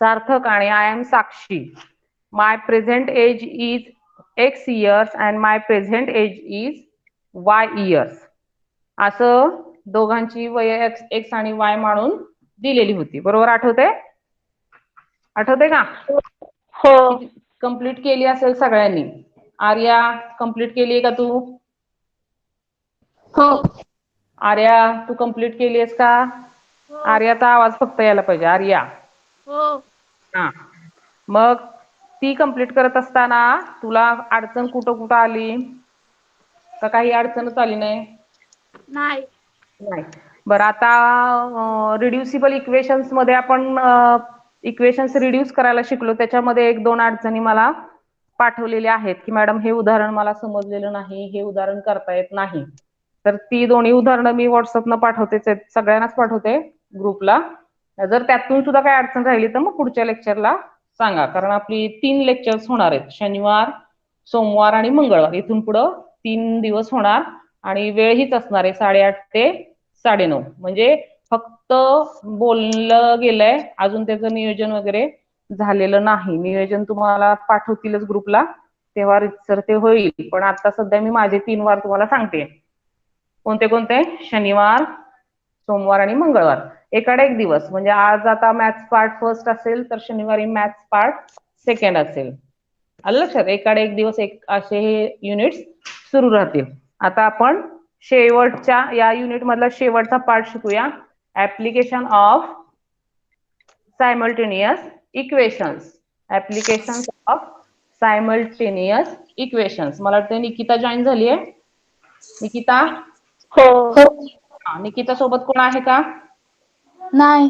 सार्थक आणि I am Sakshi. My present age is X years and my present age is Y years. असं दोघांची वय x आणि Y म्हणून दिलेली होती. बरोबर आठवते? आठवते का? हो. कंप्लीट केली असेल सगळ्यांनी. आर्या कंप्लीट केली का तू? हो. आर्या तू कंप्लीट केली आहेस का? आर्याचा आवाज फक्त यायला पाहिजे. आर्या. हो. हा. मग ती कंप्लीट करत असताना तुला अडचण कुठं कुठं आली? का काही अडचणच आली नाही? नाही. नाही. बरं, आता रिड्युसिबल इक्वेशन्स मध्ये आपण इक्वेशन्स रिड्यूस करायला शिकलो. त्याच्यामध्ये एक दोन अडचणी मला पाठवलेल्या आहेत की मॅडम हे उदाहरण मला समजलेलं नाही, हे उदाहरण करता येत नाही. तर ती दोन्ही उदाहरणं मी व्हॉट्सअपनं पाठवतेच, सगळ्यांनाच पाठवते ग्रुपला. जर त्यातून सुद्धा काही अडचण राहिली तर मग पुढच्या लेक्चरला सांगा, कारण आपली 3 लेक्चर्स होणार आहेत. शनिवार, सोमवार आणि मंगळवार. इथून पुढं 3 दिवस होणार आणि वेळ हीच असणार आहे 8:30 ते 9:30. म्हणजे फक्त बोललं गेलंय, अजून त्याचं नियोजन वगैरे झालेलं नाही. नियोजन तुम्हाला पाठवतीलच ग्रुपला, तेव्हा रितसर ते होईल. पण आता सध्या मी माझे 3 वार तुम्हाला सांगते. कोणते कोणते? शनिवार, सोमवार आणि मंगळवार. एकाडे एक दिवस. म्हणजे आज आता मॅथ्स पार्ट फर्स्ट असेल तर शनिवारी मॅथ्स पार्ट सेकंड असेल. आलं लक्षात? एकाडे एक दिवस एक असे हे युनिट्स सुरू राहतील. आता आपण शेवटच्या या युनिट मधला शेवटचा पार्ट शिकूया. Application of simultaneous equations. Application of simultaneous equations. मला वाटतं निकिता जॉईन झाली आहे. निकिता? हो. निकिता सोबत कोण आहे का? नाही.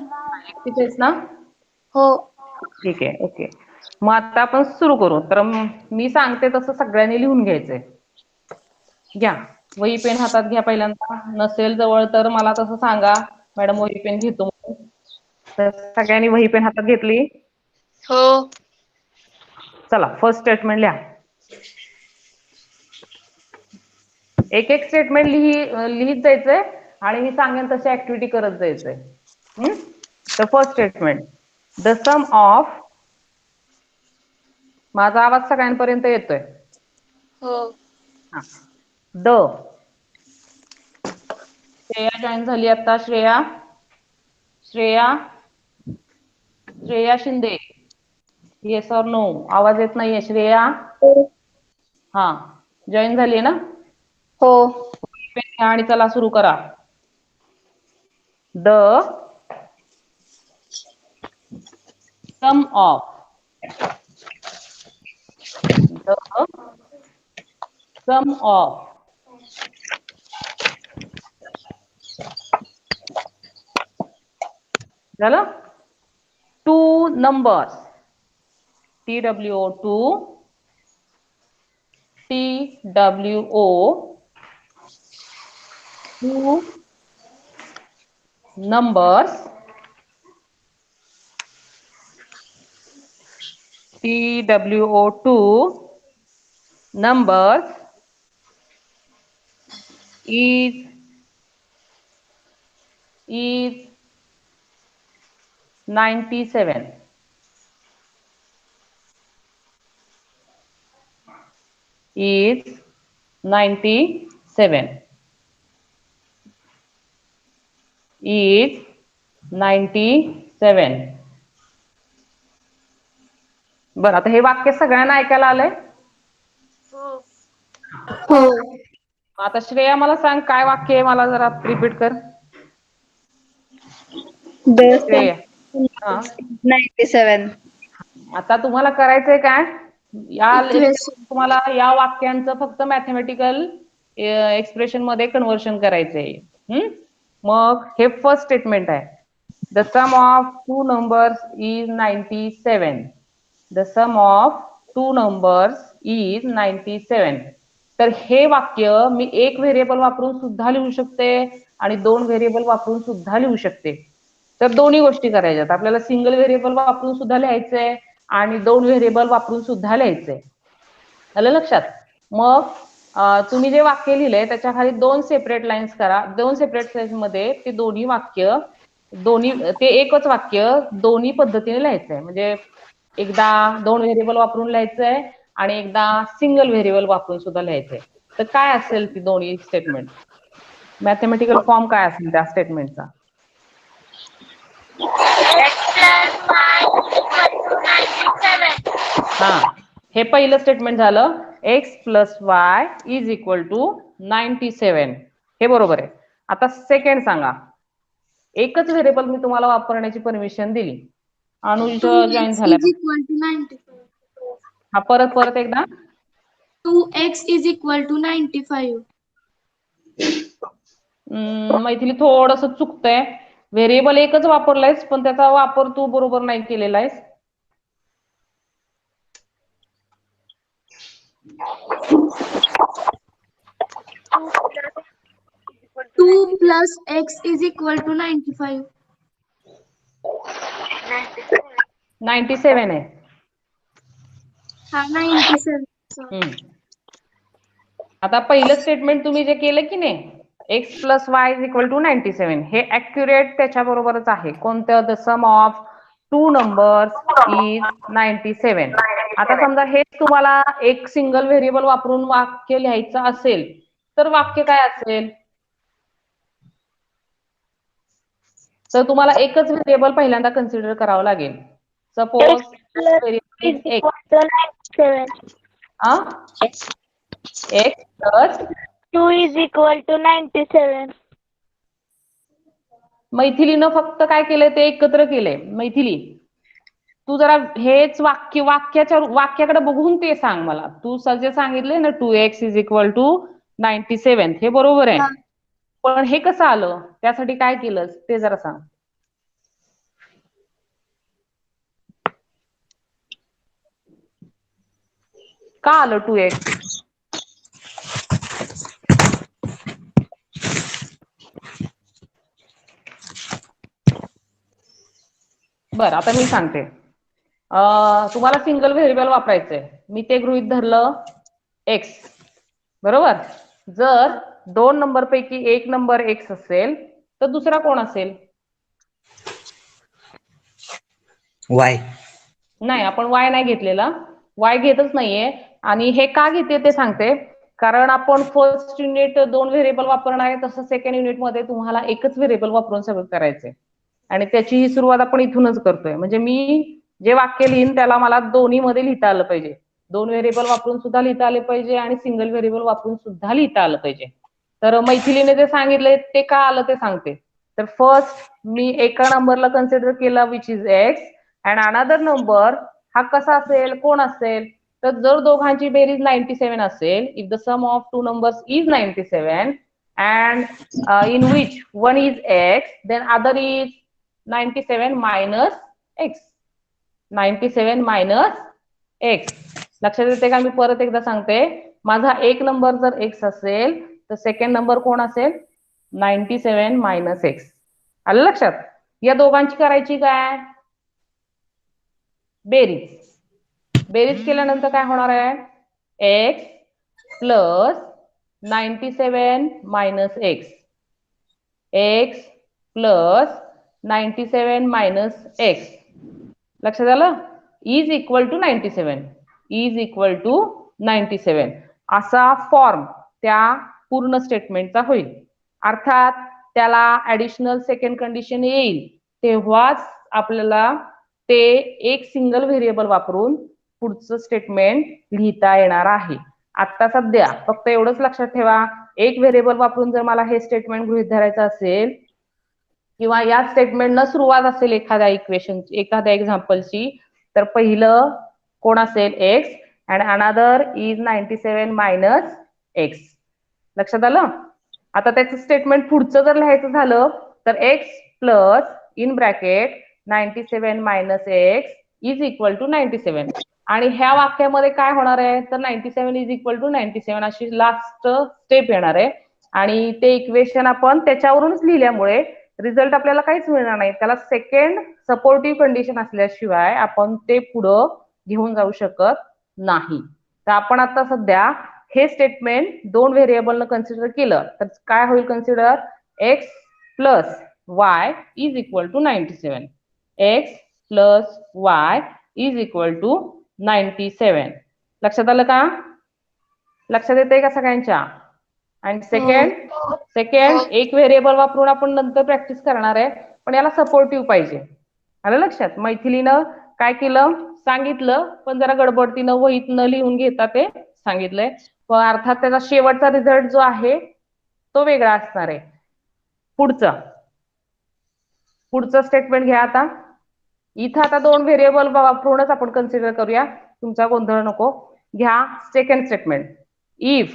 एकटीच आहेस ना? हो. ठीक आहे. ओके. मग आता आपण सुरू करू. तर मी सांगते तसं सगळ्यांनी लिहून घ्यायचंय. घ्या वही पेन हातात घ्या. पहिल्यांदा नसेल जवळ तर मला तसं सांगा, मॅडम वही पेन घेतो. तर सगळ्यांनी वही पेन हातात घेतली? हो. चला फर्स्ट स्टेटमेंट लिहा. एक एक स्टेटमेंट लिहित जायचंय आणि मी सांगेन तशी ऍक्टिव्हिटी करत जायचंय. तर first statement, the sum of. माझा आवाज सगळ्यांपर्यंत येतोय? हो. द. श्रेया जॉईन झाली आता. श्रेया, श्रेया, श्रेया शिंदे. येस और नो? आवाज येत नाहीये श्रेया. हा, जॉईन झाली ना? हो. आणि चला सुरू करा. The sum of. The sum of झालं. 2 numbers. TWO 2, TWO 2 numbers. TWO 2 numbers is 97. Is 97. Is 97. बरं, आता हे वाक्य सगळ्यांना ऐकायला आलंय? हो. आता श्रेया मला सांग काय वाक्य आहे, मला जरा रिपीट कर. श्रेया. 97. आता तुम्हाला करायचंय काय, या इक्वेशन. तुम्हाला या वाक्यांचं फक्त मॅथमॅटिकल एक्सप्रेशन मध्ये कन्व्हर्शन करायचंय. मग हे फर्स्ट स्टेटमेंट आहे. The sum of 2 numbers is 97. The sum of 2 numbers is 97. तर हे वाक्य मी एक व्हेरिएबल वापरून सुद्धा लिहू शकते आणि 2 व्हेरिएबल वापरून सुद्धा लिहू शकते. तर दोन्ही गोष्टी करायच्यात आपल्याला. सिंगल व्हेरिएबल वापरून सुद्धा लिहायचंय आणि 2 व्हेरिएबल वापरून सुद्धा लिहायचंय. आलं लक्षात? मग तुम्ही जे वाक्य लिहिलंय त्याच्या खाली 2 सेपरेट लाईन्स करा. 2 सेपरेट लाईन्स मध्ये ते दोन्ही वाक्य दोन्ही ते एकच वाक्य दोन्ही पद्धतीने लिहायचंय. म्हणजे एकदा 2 व्हेरिएबल वापरून लिहायचंय आणि एकदा सिंगल व्हेरिएबल वापरून सुद्धा लिहायचंय. तर काय असेल ती दोन्ही स्टेटमेंट? मॅथमॅटिकल फॉर्म काय असेल त्या स्टेटमेंटचा? हा, हे पहिलं स्टेटमेंट झालं. X plus Y is equal to 97. हे बरोबर आहे. आता सेकंड सांगा. एकच व्हेरिएबल मी तुम्हाला वापरण्याची परमिशन दिली. अनुज जॉईन झालाय. 2x is equal to 95. हा, परत एकदा. 2x is equal to 95. Maithili थोडस चुकतंय. व्हेरिएबल एकच वापरलायस पण त्याचा वापर तू बरोबर नाही केलेला आहेस. Two plus x is equal to 95. 97 आहे. हा, 97. आता पहिलं स्टेटमेंट तुम्ही जे केलं की नाही, X plus Y is equal to 97, हे ऍक्युरेट त्याच्या बरोबरच आहे. कोणतं? The sum of two numbers is 97. आता समजा हे तुम्हाला एक सिंगल व्हेरिएबल वापरून वाक्य लिहायचं असेल तर वाक्य काय असेल? तर तुम्हाला एकच व्हेरिएबल पहिल्यांदा कन्सिडर करावं लागेल. Suppose x plus 2 is equal to 97. मैथिलीनं फक्त काय केलंय ते एकत्र केलंय. मैथिली, तू जरा हेच वाक्याकडे बघून ते सांग मला. तू जे सांगितले ना 2x इज इक्वल टू 97, हे बरोबर आहे. पण हे कसं आलं? त्यासाठी काय केलं ते जरा सांग. का आलं 2x? बरं, आता मी सांगते. तुम्हाला सिंगल व्हेरिएबल वापरायचंय. मी ते गृहीत धरलं x, बरोबर. जर 2 नंबर पैकी एक नंबर x असेल तर दुसरा कोण असेल? y. नाही, आपण y नाही घेतलेला. y घेतच नाहीये. आणि हे का घेते ते सांगते. कारण आपण फर्स्ट युनिट 2 व्हेरिएबल वापरणार आहे, तसं सेकंड युनिट मध्ये तुम्हाला एकच व्हेरिएबल वापरून सगळं करायचंय. आणि त्याची ही सुरुवात आपण इथूनच करतोय. म्हणजे मी जे वाक्य लिहीन त्याला मला दोन्ही मध्ये लिहिता आलं पाहिजे. 2 व्हेरिएबल वापरून सुद्धा लिहिता आले पाहिजे आणि सिंगल व्हेरिएबल वापरून सुद्धा लिहिता आलं पाहिजे. तर मैथिलीने जे सांगितले ते का आलं ते सांगते. तर फर्स्ट मी एका नंबरला कन्सिडर केला which is x, and another number हा कसा असेल, कोण असेल? तर जर दोघांची बेरीज 97 असेल, if the sum of two numbers is 97 and in which one is x, then other is 97 minus x. 97 minus x. लक्षात येते का? मी परत एकदा सांगते. माझा एक नंबर जर x असेल तर सेकंड नंबर कोण असेल? 97 मायनस x. आलं लक्षात? या दोघांची करायची काय? बेरीज. बेरीज केल्यानंतर काय होणार आहे? x plus 97 minus x. x plus 97 minus x. लक्षात आलं? Is equal to 97. Is equal to 97 असा फॉर्म त्या पूर्ण स्टेटमेंटचा होईल. अर्थात त्याला ऍडिशनल सेकंड कंडिशन येईल तेव्हाच आपल्याला ते एक सिंगल व्हेरिएबल वापरून पुढचं स्टेटमेंट लिहिता येणार आहे. आता सध्या फक्त एवढंच लक्षात ठेवा, एक व्हेरिएबल वापरून जर मला हे स्टेटमेंट गृहीत धरायचं असेल किंवा या स्टेटमेंटनं सुरुवात असेल एखाद्या इक्वेशन, एखाद्या एक्झाम्पलची, तर पहिलं कोण असेल? x and another is 97 minus x. लक्षात आलं? आता त्याचं स्टेटमेंट पुढचं जर लिहायचं झालं तर x plus in bracket 97 minus x is equal to 97. आणि ह्या वाक्यामध्ये काय होणार आहे? तर 97 इज इक्वल टू 97 अशी लास्ट स्टेप येणार आहे. आणि ते इक्वेशन आपण त्याच्यावरूनच लिहिल्यामुळे रिझल्ट आपल्याला काहीच मिळणार नाही. त्याला सेकंड सपोर्टिव्ह कंडिशन असल्याशिवाय आपण ते पुढं घेऊन जाऊ शकत नाही. तर आपण आता सध्या हे स्टेटमेंट 2 व्हेरिएबलनं कन्सिडर केलं तर काय होईल? Consider x plus y is equal to 97. x plus y is equal to 97. लक्षात आलं का? लक्षात येतंय का सगळ्यांच्या? आणि सेकंड एक व्हेरिएबल वापरून आपण नंतर प्रॅक्टिस करणार आहे, पण याला सपोर्टिव्ह पाहिजे. आलं लक्षात? मैथिलीनं काय केलं सांगितलं, पण जरा गडबडतीनं वहीत न लिहून घेता ते सांगितलंय. पण अर्थात त्याचा शेवटचा रिझल्ट जो आहे तो वेगळा असणार आहे. पुढचं स्टेटमेंट घ्या आता. इथं आता दोन व्हेरिएबल वापरूनच आपण कन्सिडर करूया, तुमचा गोंधळ नको. घ्या second statement. If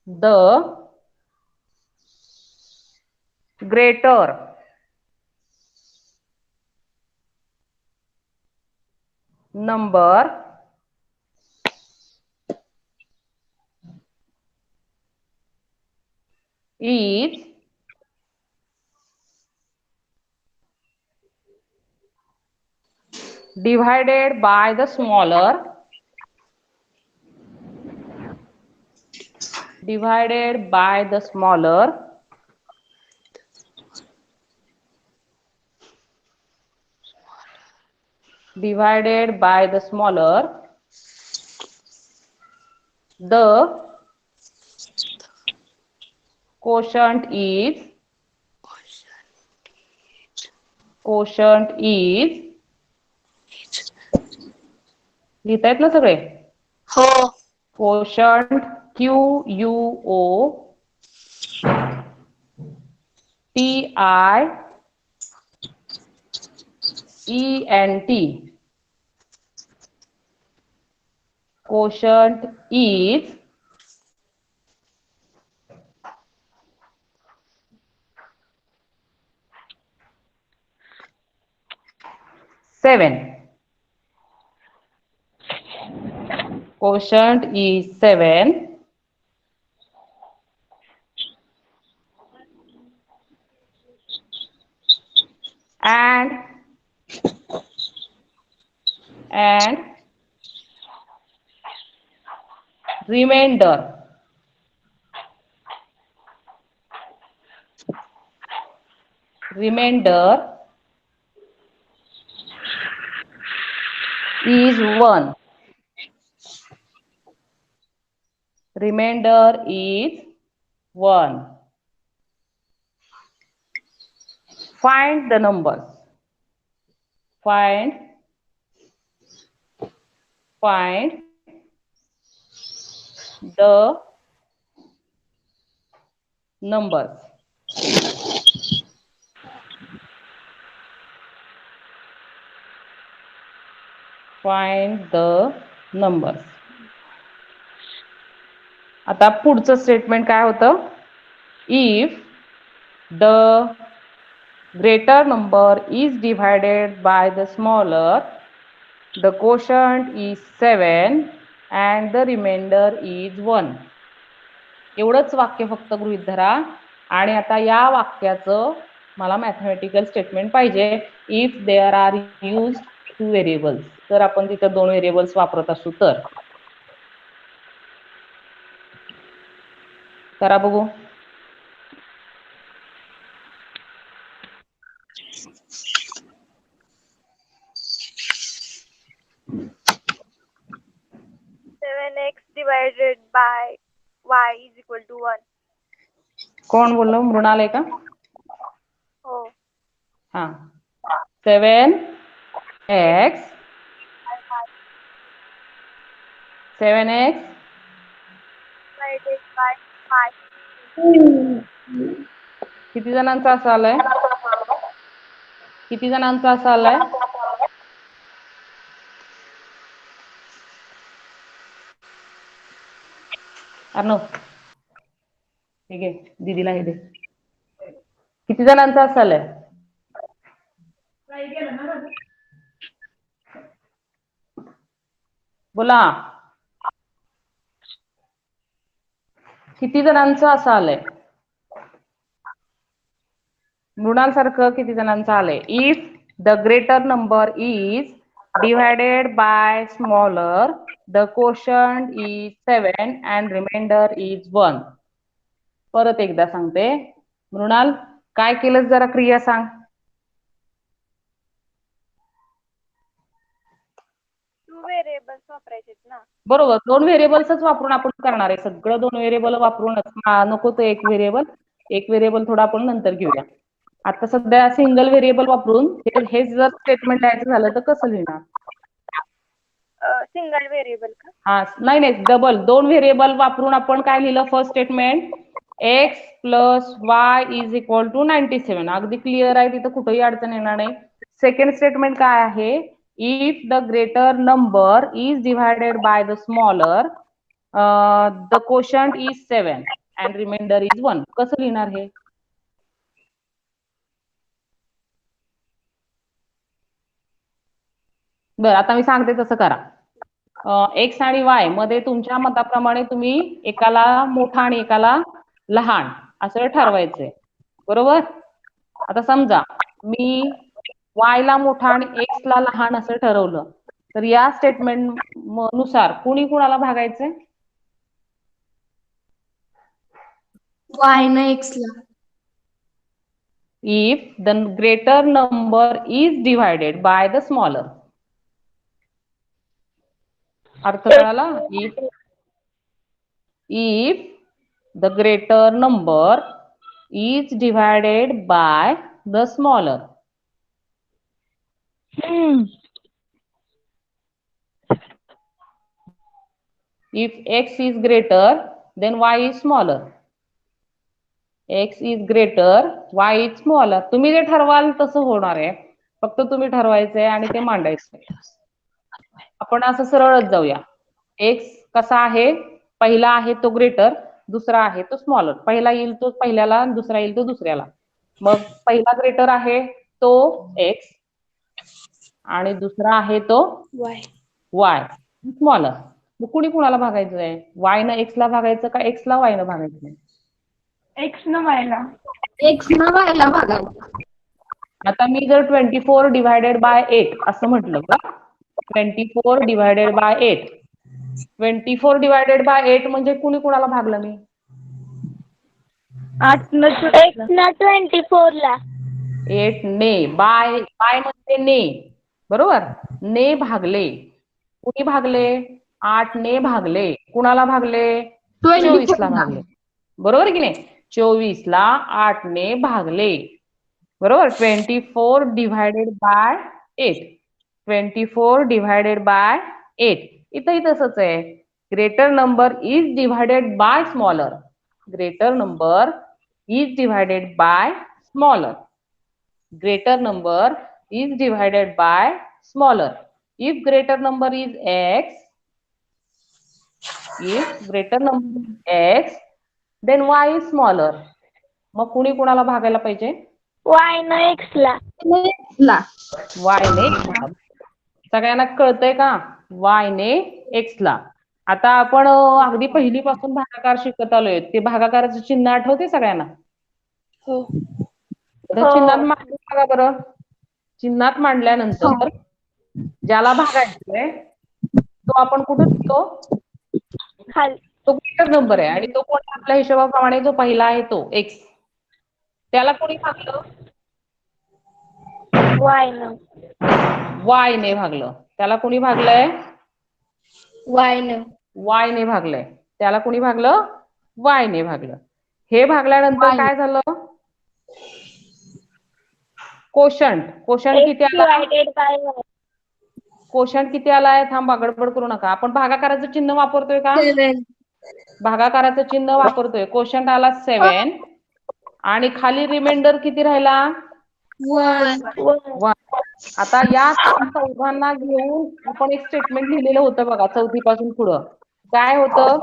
the greater number is divided by the smaller the quotient is लिहितायत ना सगळे? हो. quotient QUOTIENT quotient is 7. Quotient is 7 and remainder is 1. Find the numbers. Find the numbers. आता पुढचं स्टेटमेंट काय होतं? If the greater number is divided by the smaller, the quotient is 7 and the remainder is 1. एवढंच वाक्य फक्त गृहीत धरा. आणि आता या वाक्याचं मला मॅथमॅटिकल स्टेटमेंट पाहिजे. If there are used 2 variables, तर आपण तिथं 2 व्हेरिएबल्स वापरत असू तर करा बघू. x divided by y is equal to 1. कोण बोललो? मृणाल आहे का? हो. हा. 7x Divided by 5. किती जणांचा असं आलाय? अर्णव ठीक आहे, दीदीला हे दे. किती जणांचा असं आलाय? बोला. किती जणांचं असं आलंय? मृणाल सारखं किती जणांचं आलंय? If the greater number is divided by smaller, the quotient is 7 and remainder is 1. परत एकदा सांगते. मृणाल, काय केलं जरा क्रिया सांग. टू व्हेरिएबल्स वापरायचे ना. बरोबर, 2 व्हेरिएबल्सच वापरून आपण करणार आहे सगळं. 2 व्हेरिएबल वापरूनच. नको तो एक व्हेरिएबल थोडा आपण नंतर घेऊया. आता सध्या सिंगल व्हेरिएबल वापरून हे जर स्टेटमेंट लिहायचं झालं तर कसं लिहिणार? सिंगल व्हेरिएबल का? हा, नाही डबल 2 व्हेरिएबल वापरून आपण काय लिहिलं first statement? x plus y is equal to 97. अगदी क्लिअर आहे, तिथं कुठेही अडचण येणार नाही. सेकंड स्टेटमेंट काय आहे? If the greater number is divided by the smaller, the quotient is 7 and remainder is 1. कसं लिहिणार हे? बरं, आता मी सांगते तसं करा. एक्स आणि वाय मध्ये तुमच्या मताप्रमाणे तुम्ही एकाला मोठा आणि एकाला लहान असं ठरवायचंय. बरोबर? आता समजा मी वाय ला मोठा आणि एक्स ला लहान असं ठरवलं, तर या स्टेटमेंट नुसार कुणी कुणाला भागायचंय? y न x ला. If the greater number is divided by the smaller. अर्थ कळाला? If the greater number is divided by the smaller. If x is greater, then y is smaller. X is greater, y is smaller. तुम्ही जे ठरवाल तसं होणार आहे. फक्त तुम्ही ठरवायचंय आणि ते मांडायचंय. आपण असं सरळच जाऊया. x कसा आहे? पहिला आहे तो ग्रेटर, दुसरा आहे तो स्मॉलर. पहिला येईल तो पहिल्याला, दुसरा येईल तो दुसऱ्याला. मग पहिला ग्रेटर आहे तो x आणि दुसरा आहे तो y स्मॉलर. मग कुणी कुणाला भागायचंय? y न x ला भागायचं का x ला y न भागायचं? एक्स न वायला. x न y ला भागायचं. आता मी जर 24 डिवायडेड बाय 8 असं म्हटलं का? 24 डिवायडेड बाय 8. 24 डिवायडेड बाय 8 म्हणजे कुणी कुणाला भागलं मी? 8 न एक्स न 24 ला. 8 ने बाय म्हणजे ने. बरोबर? ने भागले. कुणी भागले? 8 ने भागले. कुणाला भागले? 24 ला भागले. बरोबर की नाही? 24 ला 8 ने भागले. बरोबर? 24 डिवायडेड बाय 8. 24 divided by 8. इथंही तसंच आहे. Greater number is divided bye smaller. Greater number is divided bye smaller. Greater number is divided by smaller. If greater number is x, then y is smaller. मग कुणी कुणाला भागायला पाहिजे? Y न x ला. y ने x ला. सगळ्यांना कळतंय का? y ने x ला. आता आपण अगदी पहिलीपासून भागाकार शिकत आलोय. ते भागाकाराचं चिन्ह आठवते सगळ्यांना? हो. चिन्हात मांडून बघा बरं. चिन्हात मांडल्यानंतर ज्याला भागायचंय तो आपण कुठे लिहितो? तो ग्रेटर नंबर आहे आणि तो कोण आपल्या हिशोबाप्रमाणे जो पहिला आहे तो एक्स. त्याला कोणी भागलं? वाय ने भागलं. त्याला कोणी भागलंय? y ने भागलंय. त्याला कोणी भागलं? y ने भागलं. हे भागल्यानंतर काय झालं? कोशंट किती आला? कोशंट किती आलाय? थांबा, गडबड करू नका. आपण भागाकाराचं चिन्ह वापरतोय का? भागाकाराचं चिन्ह वापरतोय. कोशंट आला 7 आणि खाली रिमाइंडर किती राहिला? 1. आता या चौघांना घेऊन आपण एक स्टेटमेंट लिहिलेलं होतं बघा, चौथीपासून पुढं. काय होतं?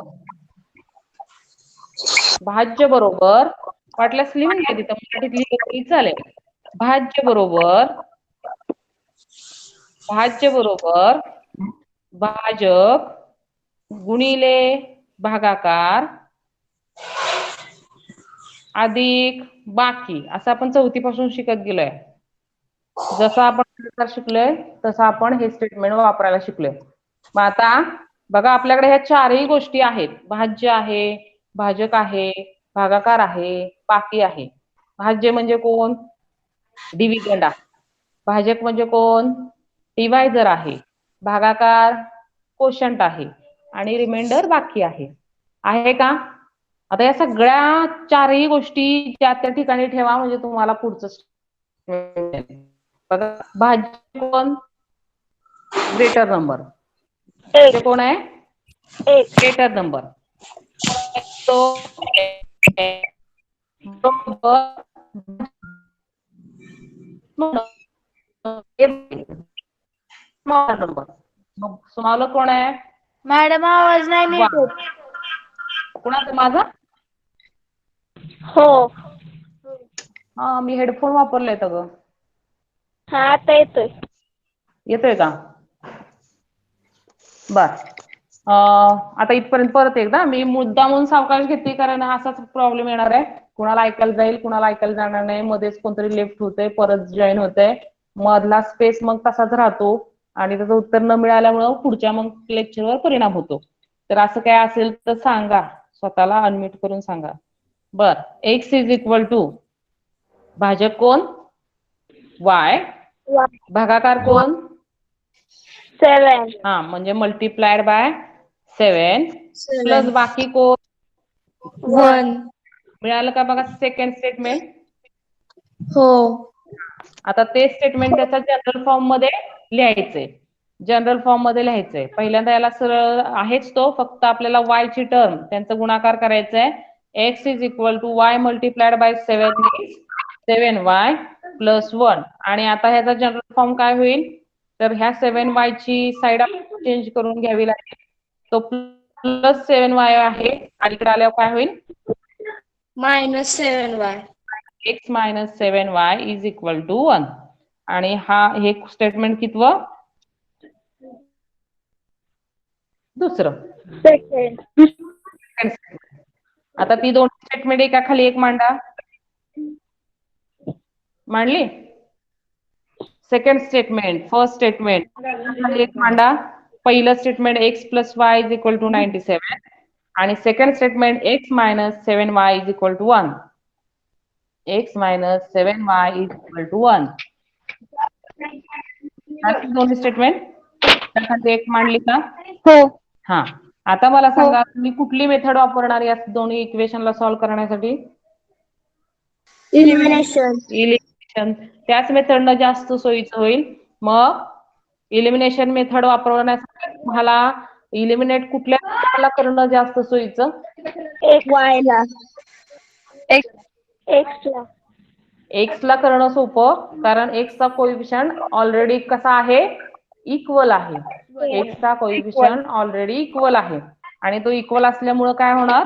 भाज्य बरोबर, वाटल्यास लिहून घ्या तिथं, मराठीत लिहिलं तरी चालेल. भाज्य बरोबर भाजक गुणिले भागाकार अधिक बाकी, असं आपण चौथीपासून शिकत गेलोय. जसं आपण प्रकार शिकलोय तसं आपण हे स्टेटमेंट वापरायला शिकलोय. मग आता बघा आपल्याकडे ह्या चारही गोष्टी आहेत. भाज्य आहे, भाजक आहे, भागाकार आहे, बाकी आहे. भाज्य म्हणजे कोण? डिव्हिजंड आहे. भाजक म्हणजे कोण? डिवायझर आहे. भागाकार कोशंट आहे आणि रिमाइंडर बाकी आहे. आहे का? आता या सगळ्या चारही गोष्टी त्या त्या ठिकाणी ठेवा म्हणजे तुम्हाला पुढचं बघा. भाज्य कोण? Greater number. एक ते कोण आहे? एक ग्रेटर नंबर. तो बरोबर स्मॉल नंबर. मग स्मॉल कोण आहे? मॅडम आवाज नाही नीट येत. कोणाचा? माझा? हो. हा मी हेडफोन वापरले तर ग. हा आता येतोय. येतोय का? बर. आता इथपर्यंत परत एकदा मी मुद्दामून सावकाश घेते कारण असाच प्रॉब्लेम येणार आहे. कुणाला ऐकायला जाईल, कुणाला ऐकायला जाणार नाही. मध्येच कोणतरी लेफ्ट होतंय, परत जॉईन होतंय. मधला स्पेस मग तसाच राहतो आणि त्याचं उत्तर न मिळाल्यामुळं पुढच्या मग लेक्चरवर परिणाम होतो. तर असं काय असेल तर सांगा, स्वतःला अनम्यूट करून सांगा. बर. x इज इक्वल टू भाजक कोण? y. भागाकार कोण? 7 हा म्हणजे मल्टिप्लाइड बाय 7 प्लस 7 बाकी कोण? 1 मिळालं का बघा सेकंड स्टेटमेंट. हो. आता ते स्टेटमेंट त्याचा जनरल फॉर्म मध्ये लिहायचंय. जनरल फॉर्म मध्ये लिहायचंय. पहिल्यांदा याला सरळ आहेच तो, फक्त आपल्याला y ची टर्म त्यांचा गुणाकार करायचा आहे. x is equal to y multiplied by 7y plus 1 आणि आता ह्याचा जनरल फॉर्म काय होईल? तर ह्या 7y ची साइड चेंज करून घ्यावी लागेल. तो प्लस 7y आहे आणि इकडे आल्यावर काय होईल? -7y. x minus 7y is equal to 1 आणि हे स्टेटमेंट कितवं? दुसरं. सेकंड. आता ती दोन स्टेटमेंट एका खाली एक मांडा. मांडली? सेकंड स्टेटमेंट, फर्स्ट स्टेटमेंट खाली एक मांडा. पहिलं statement x plus y is equal to 97 आणि second statement x minus 7y is equal to 1. x minus 7y is equal to 1. दोन्ही स्टेटमेंट त्यासाठी एक मांडली का? हो. हा. आता मला सांगा तुम्ही कुठली मेथड वापरणार या दोन्ही इक्वेशनला सॉल्व्ह करण्यासाठी? इलिमिनेशन. इलिमिनेशन. त्याच मेथडनं जास्त सोयीचं होईल. मग इलिमिनेशन मेथड वापरण्यासाठी तुम्हाला इलिमिनेट कुठल्या घटकाला करणं जास्त सोयीचं? y ला. एक्स ला. एक्स ला करणं सोपं कारण एक्स चा कोइफिशियंट ऑलरेडी कसा आहे? इक्वल आहे. एक्स चा कोइफिशियंट ऑलरेडी इक्वल आहे आणि तो इक्वल असल्यामुळे काय होणार?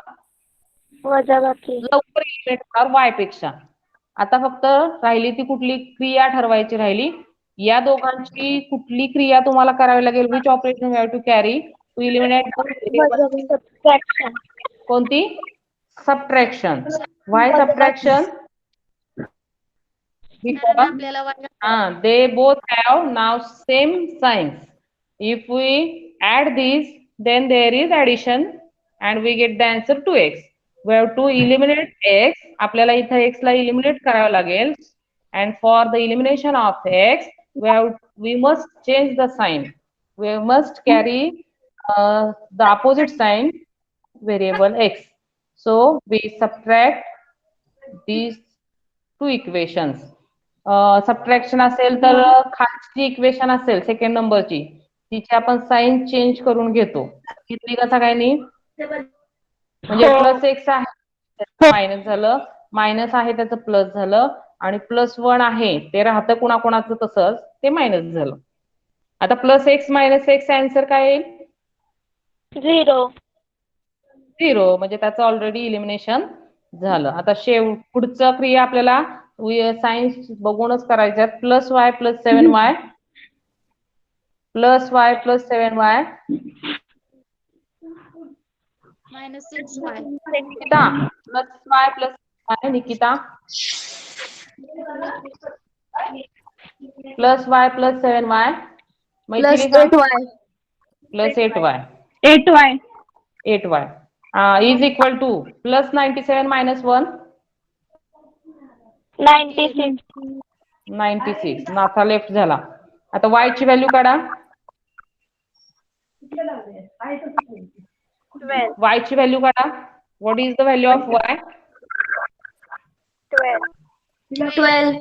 वजाबाकी. लवकर इलिमिनेट होणार वाय पेक्षा. आता फक्त राहिली ती कुठली क्रिया ठरवायची राहिली. या दोघांची कुठली क्रिया तुम्हाला करावी लागेल? Which operation you have to carry to eliminate subtraction. कोणती? Subtraction. Why subtraction? Because they both have now same signs. If we add these, then there is addition and we get the answer 2x. We have to eliminate x. आपल्याला इथे x ला eliminate करावं लागेल. And for the elimination of x, we must change the sign. We must carry the opposite sign variable x. So we subtract these two equations. Subtraction असेल तर खालची equation असेल second नंबरची तिची आपण साइन चेंज करून घेतो. घेतली का सगळ्यांनी? म्हणजे प्लस एक्स आहे मायनस झालं, मायनस आहे त्याचं प्लस झालं आणि प्लस 1 आहे ते राहतं कुणाकुणाचं तसंच ते मायनस झालं. आता plus x minus x answer काय येईल? 0. 0 म्हणजे त्याचं ऑलरेडी इलिमिनेशन झालं. आता पुढचं क्रिया आपल्याला सायन्स बघूनच करायचं आहे. Plus y plus 7y plus y plus 7y -6y. Nikita plus y plus y. Nikita plus y plus 7y plus Maithili का 8y. Plus 8y 8y. 8y is equal two plus 97 minus 1 96. 96 नाथा लेफ्ट झाला. आता y ची value काढा. 12. y ची value काढा. What is the value of y? 12. 12.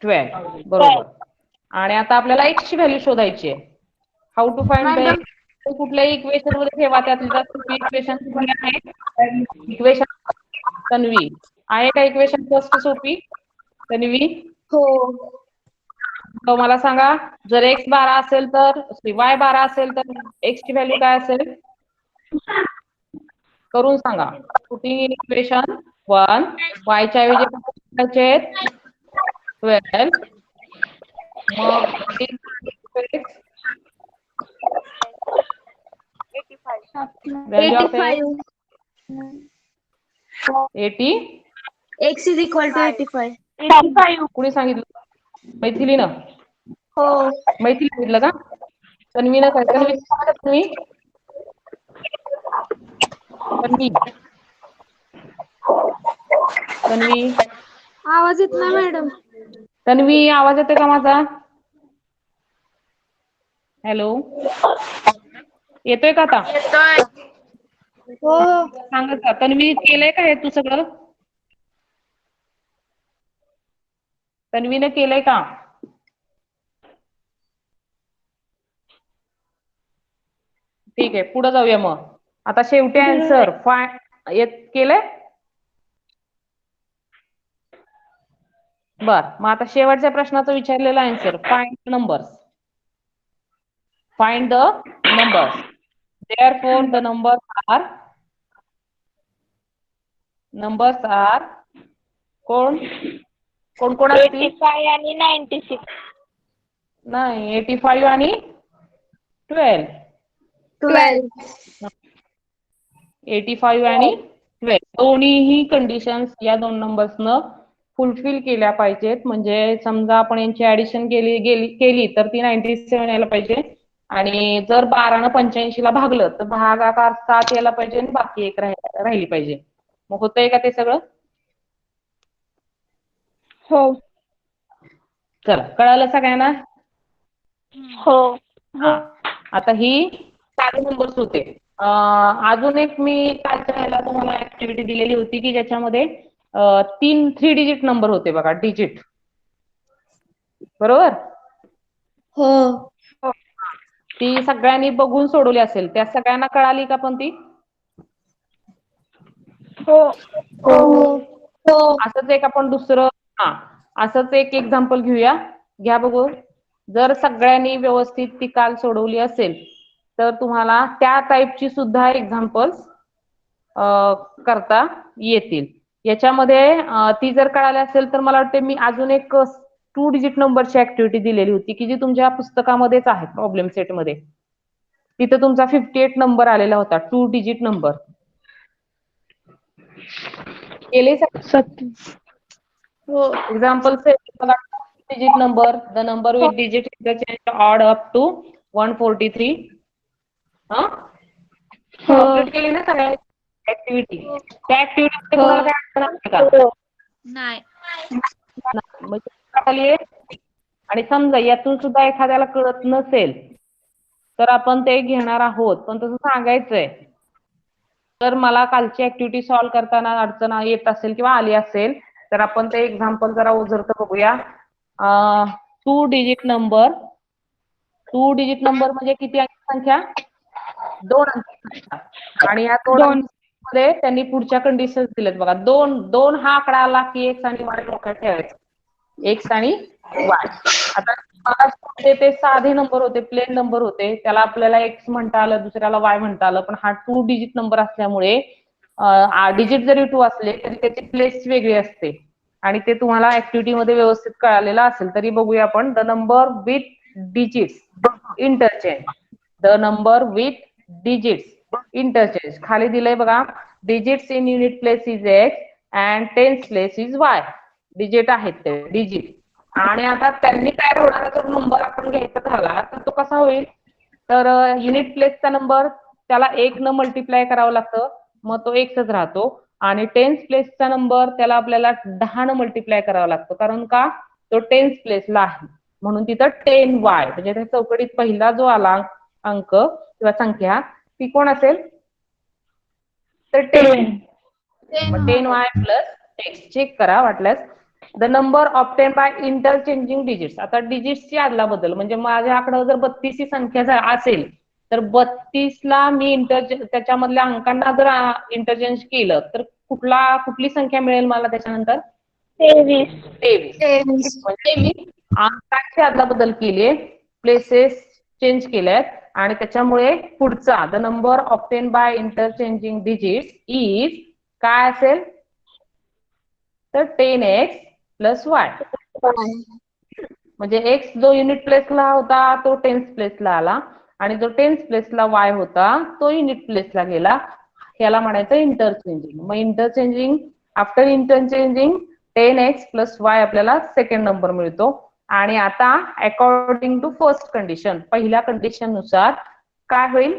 12 बरोबर. आणि आता आपल्याला x ची व्हॅल्यू शोधायची आहे. How to find the madam x? कुठल्याही इक्वेशन मध्ये ठेवा. त्यातलं इक्वेशन कुठली आहे? इक्वेशन तन्वी आहे का इक्वेशन फर्स्ट सोपी? तन्वी हो. तो मला सांगा, जर x 12 असेल तर y 12 असेल तर x ची व्हॅल्यू काय असेल? करून सांगा. पुटिंग इन इक्वेशन 1 y च्या ऐवजी काय 12 मग 85. Value of 85. 80. X is equal to 85. 85. कुणी सांगितलं? मैथिलीनं. हो. मैथिली सांगितलं का? तन्वीनं काय? तन्वी तन्वी तन्वी तन्वी आवाज येत नाही मॅडम. तन्वी आवाज येतोय का माझा? हॅलो येतोय का आता? हो. सांगत का? तन्वी केलंय का हे तू सगळं? तन्वीनं केलंय का? ठीक आहे पुढे जाऊया मग. आता शेवटी आन्सर केलंय? बर मग आता शेवटच्या प्रश्नाचं विचारलेलं answer find numbers. Find the numbers. Therefore the numbers are कोण कोण कोण असतील? 85 आणि 96. नाही 85 आणि 12. 12. 85 आणि 12 दोन्हीही कंडिशन्स या दोन नंबर्सनं फुलफिल केल्या पाहिजेत. म्हणजे समजा आपण यांची ऍडिशन केली तर ती 97 यायला पाहिजे. आणि जर 12नं 85 ला भागलं तर भागाकार 7 यायला पाहिजे आणि बाकी एक राहिली पाहिजे. मग होतंय का ते सगळं? हो. चला कळालं सगळ्यांना? हो. हा आता ही साधे नंबर्स होते. अजून एक मी कालच्या वेळेला तुम्हाला ऍक्टिव्हिटी दिलेली होती की ज्याच्यामध्ये 3 डिजिट नंबर होते बघा. डिजिट बरोबर? हो. ती सगळ्यांनी बघून सोडवली असेल. त्या सगळ्यांना कळाली का पण ती? हो. हो. असंच एक आपण दुसरं असंच एक एक्झाम्पल घेऊया. घ्या बघू. जर सगळ्यांनी व्यवस्थित ती काल सोडवली असेल तर तुम्हाला त्या टाईपची सुद्धा एक्झाम्पल्स करता येतील. याच्यामध्ये ती जर कळाली असेल तर मला वाटते मी अजून एक 2 डिजिट नंबरची ऍक्टिव्हिटी दिलेली होती की जी तुमच्या पुस्तकामध्येच आहे प्रॉब्लेम सेट मध्ये. तिथं तुमचा 58 नंबर आलेला होता 2 डिजिट नंबर. केले हो. Example digit number the number with digit interchange odd up to 143. Complete केली ना सगळ्या ऍक्टिव्हिटी? त्या ऍक्टिव्हिटी तुम्हाला काय अडचण का? नाही. म्हणजे आणि समजा यातून सुद्धा एखाद्याला कळत नसेल तर आपण ते घेणार आहोत. पण तसं सांगायचंय तर मला कालची ऍक्टिव्हिटी सॉल्व्ह करताना अडचण येत असेल किंवा आली असेल तर आपण ते एक्झाम्पल जरा उजरतं बघूया. 2 डिजिट नंबर म्हणजे किती अंकी संख्या? 2 अंकी संख्या. आणि या 2 मध्ये त्यांनी पुढच्या कंडिशन दिलेत बघा. 2 हा आकडा आला की x आणि y डोक्यात ठेवायचं. x आणि y. आता ते साधे नंबर होते, प्लेन नंबर होते. त्याला आपल्याला x म्हणता आलं, दुसऱ्याला y म्हणता आलं. पण हा 2 डिजिट नंबर असल्यामुळे डिजिट जरी 2 असले तरी त्याची प्लेस वेगळी असते. आणि ते तुम्हाला ऍक्टिव्हिटी मध्ये व्यवस्थित कळालेलं असेल. तरी बघूया आपण. The number with digits interchange. The number with digits interchange. खाली दिलंय बघा. Digits in unit place is x and tense place is y. Digit आहेत ते डिजिट. आणि आता त्यांनी तयार होणारा जर नंबर आपण घ्यायचा झाला तर तो कसा होईल, तर युनिट प्लेसचा नंबर त्याला 1 न मल्टिप्लाय करावं लागतं, मग तो 1च राहतो. आणि टेन्स प्लेसचा नंबर त्याला आपल्याला 10 न मल्टिप्लाय करावा लागतो, कारण का तो टेन्स प्लेसला आहे म्हणून तिथं 10y म्हणजे त्या चौकटीत पहिला जो आला अंक किंवा संख्या ती कोण असेल, तर 10. मग 10y प्लस x चेक करा वाटल्यास. The number obtain by interchanging digits. आता डिजिट्सची आदला बदल म्हणजे माझ्याकडे जर 32 ही संख्या असेल तर 32ला मी त्याच्यामधल्या अंकांना जर इंटरचेंज केलं तर कुठली संख्या मिळेल मला त्याच्यानंतर, 23. म्हणजे मी अंकांची आदला बदल केली, प्लेसेस चेंज केल्यात आणि त्याच्यामुळे पुढचा the number obtain by interchanging digits is काय असेल, तर 10x प्लस y. म्हणजे x जो युनिट प्लेसला होता तो टेन्स प्लेसला आला आणि जो टेन्स प्लेसला y होता तो युनिट प्लेसला गेला. याला म्हणायचं इंटरचेंजिंग. मग interchanging, after interchanging 10x plus y आपल्याला सेकंड नंबर मिळतो. आणि आता अकॉर्डिंग टू फर्स्ट कंडिशन, पहिल्या कंडिशन नुसार काय होईल,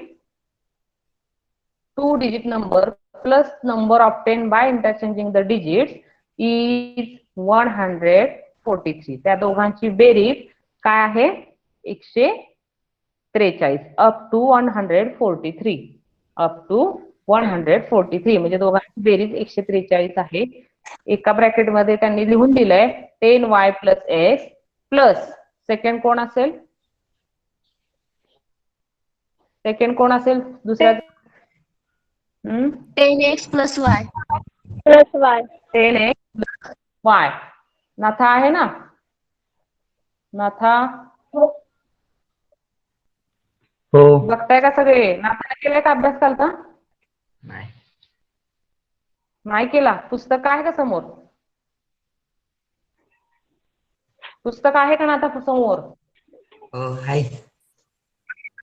2 digit number plus number obtain by interchanging the digits is 143. त्या दोघांची बेरीज काय आहे, 143 अप टू 143, अप टू 143 म्हणजे दोघांची बेरीज 143 आहे. एका ब्रॅकेट मध्ये त्यांनी लिहून दिलंय 10y plus x plus second कोण असेल, सेकंड कोण असेल दुसऱ्या, 10x plus y. 10x plus y. नाथा आहे ना, नाथा हो. बघताय का सगळे? नाथाने केलाय का अभ्यास कालचा? नाही केला. पुस्तक आहे का समोर? पुस्तक आहे का नाथा समोर? हो हाय.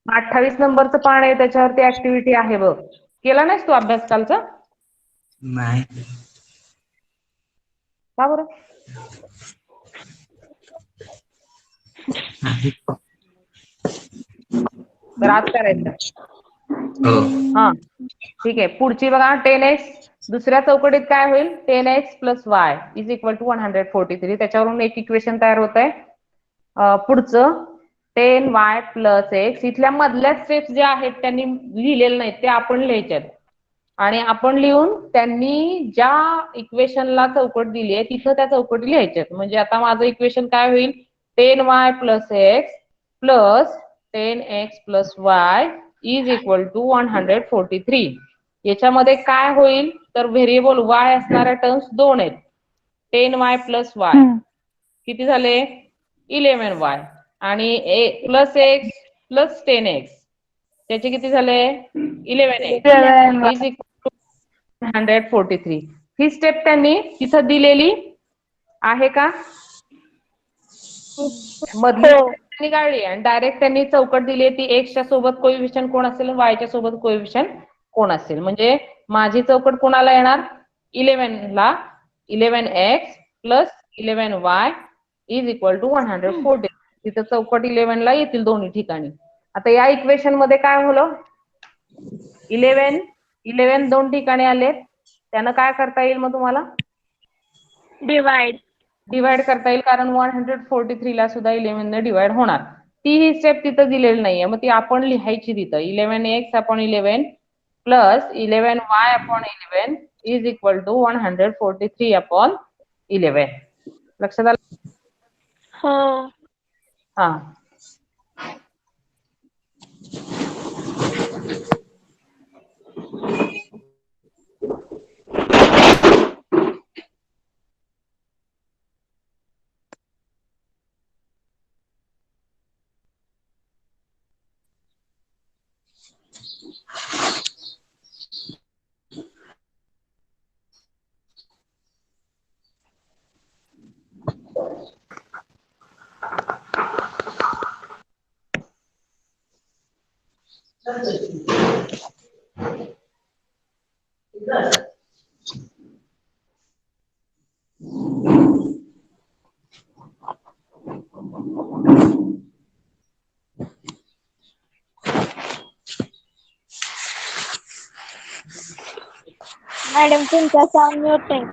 28 नंबरचं पान आहे, त्याच्यावरती ऍक्टिव्हिटी आहे बघ. केला नाहीस तू अभ्यास कालचा? नाही. का बरं? तर आज करायचं. हो. हा ठीक आहे. पुढची बघा 10x दुसऱ्या चौकटीत काय होईल, 10x plus y is equal to 143. त्याच्यावरून एक इक्वेशन तयार होत आहे. पुढचं 10y प्लस x. इथल्या मधल्या स्टेप्स ज्या आहेत त्यांनी लिहिलेल्या नाहीत, ते आपण लिहायच्यात. आणि आपण लिहून त्यांनी ज्या इक्वेशनला चौकट दिली आहे तिथं त्या चौकटी लिहायच्यात. म्हणजे आता माझं इक्वेशन काय होईल, 10y plus x plus 10x plus y is equal to 143. याच्यामध्ये काय होईल, तर व्हेरिएबल y असणाऱ्या टर्म्स दोन आहेत. 10y प्लस y किती झाले, 11y. आणि प्लस x प्लस 10x त्याचे किती झाले, 11x इज इक्वल टू 143. ही स्टेप त्यांनी तिथं दिलेली आहे का, मधली त्यांनी काढली आणि डायरेक्ट त्यांनी चौकट दिली ती x च्या सोबत कोएफिशियंट कोण असेल, y च्या सोबत कोएफिशियंट कोण असेल. म्हणजे माझी चौकट कोणाला येणार, 11 ला 11x plus 11y is equal to 140. तिथं चौकट 11 ला येतील दोन्ही ठिकाणी. आता या इक्वेशन मध्ये काय होलं, 11 दोन ठिकाणी आले, त्यानं काय करता येईल मग तुम्हाला, डिवाइड करता येईल, कारण 143 ला सुद्धा 11 ने डिवाइड होणार. ती ही स्टेप तिथं दिलेली नाहीये, मग ती आपण लिहायची तिथं. 11x upon 11 plus 11y upon 11 is equal to 143 upon 11. लक्षात आलं? हो. हा मॅडम तुमचा साऊंड म्यूट आहे.